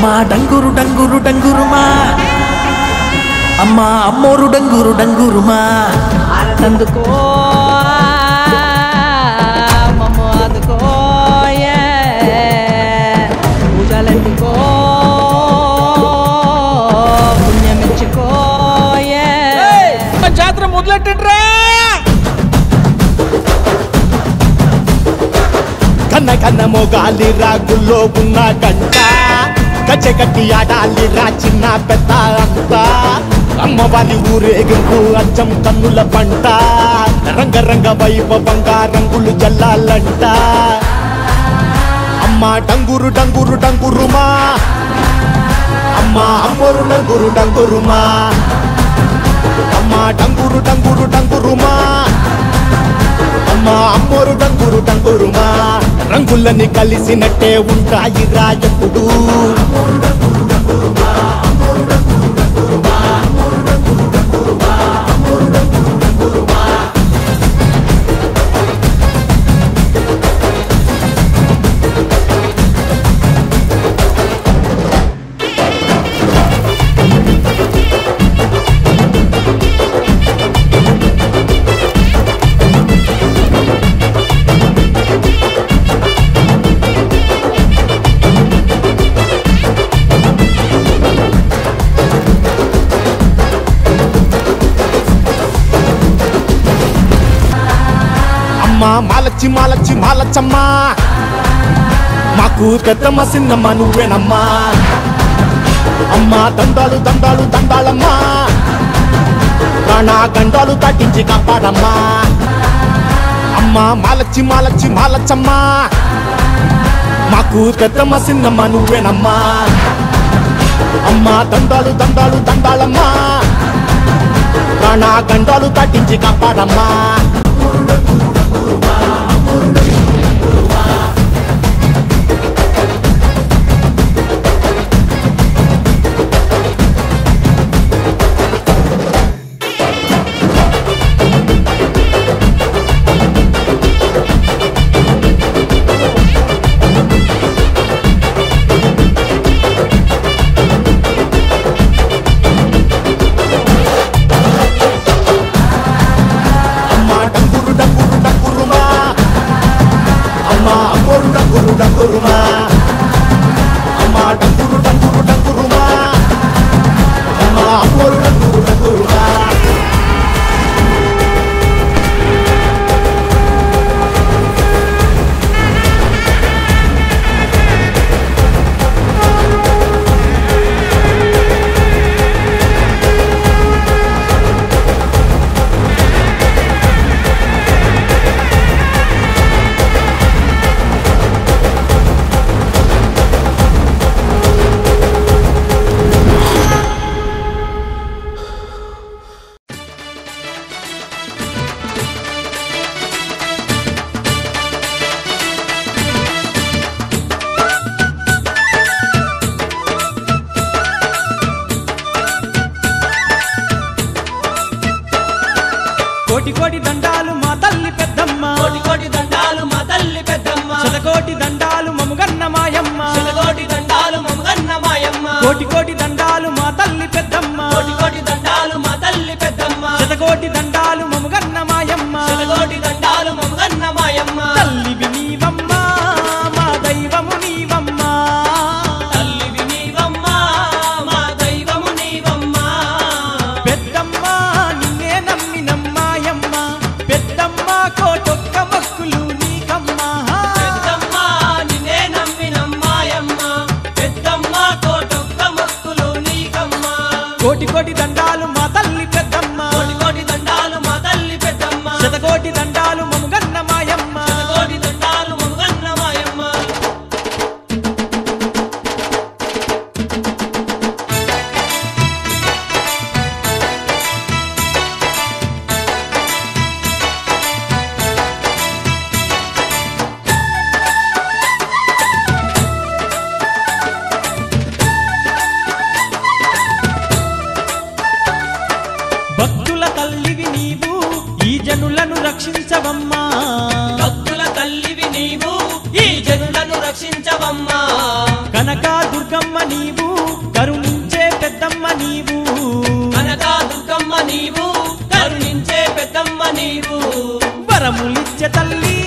అమ్మా డంగురు డంగురు డంగురుమా అమ్మా అమ్మోరు డంగురు డంగురుమా అందుకో మమ్మ అందుకో పూజలందుకో పుణ్యమిచ్చుకో జాతర మొదలెట్టండ్రా కన్న కన్న మోగాలి రాగుల్లో ఉన్న గంట కచ్చగట్టి ఆడాలి రా చిన్న పెద్ద అంతా అమ్మవారి ఊరేగింపు అచ్చం కన్నుల పంట రంగరంగ వైభవంగా రంగులు జల్లాలంట అమ్మ డంగురు డంగురు డంగురుమా అమ్మ అమ్మోరు డంగురు డంగురుమా అమ్మ డంగురు డంగురు డంగురుమా అమ్మ అమ్మోరు డంగురు డంగురుమా రంగులని కలిసినట్టే ఉంటాయి రా ఎప్పుడు మాలచ్చి మాలచ్చి మాలచ్చమ్మా మాకు పెద్దమ్మ సిన్నమ్మ నువ్వేనమ్మా అమ్మా దండాలు దండాలు దండాలమ్మా ప్రాణా గండాలు తట్టించి కాపాడమ్మా అమ్మా మాలచ్చి మాలచ్చి మాలచ్చమ్మా మాకు పెద్దమ్మ సిన్నమ్మ నువ్వేనమ్మా అమ్మా దండాలు దండాలు దండాలమ్మా ప్రాణా గండాలు తట్టించి కాపాడమ్మా కోటి కోటి దండాలు మా తల్లి పెద్దమ్మ కోటి కోటి దండాలు మా తల్లి పెద్దమ్మ శతకోటి దండాలు మముగన్న మాయమ్మ శతకోటి దండాలు మముగన్న మాయమ్మ కోటి కోటి దండాలు మా తల్లి పెద్దమ్మ కోటి కోటి దండాలు మా తల్లి పెద్దమ్మ శతకోటి దండాలు మముగన్న మాయమ్మ శతకోటి దండాలు మముగన్న మాయమ్మ తల్లివి నీవమ్మ మా దైవము నీవమ్మ తల్లివి నీవమ్మ మా దైవము నీవమ్మ పెద్దమ్మ నిన్నే నమ్మినమ్మాయమ్మ పెద్దమ్మ కోటొక్క మొక్కులు నీకమ్మ పెద్దమ్మ నిన్నే నమ్మినమ్మాయమ్మ పెద్దమ్మ కోటొక్క మొక్కులు నీకమ్మ కోటి కోటి దండాలు మా తల్లి పెద్దమ్మ కోటి కోటి దండాలు మా తల్లి పెద్దమ్మ శతకోటి దండాలు మముగన్న మాయమ్మ శతకోటి దండాలు మముగన్న మాయమ్మ భక్తుల తల్లివి నీవు ఈ జనులను రక్షించవమ్మా భక్తుల తల్లివి నీవు ఈ జనులను రక్షించవమ్మా కనక దుర్గమ్మ నీవు కరుణించే పెద్దమ్మ నీవు కనక దుర్గమ్మ నీవు కరుణించే పెద్దమ్మ నీవు వరములిచ్చే తల్లి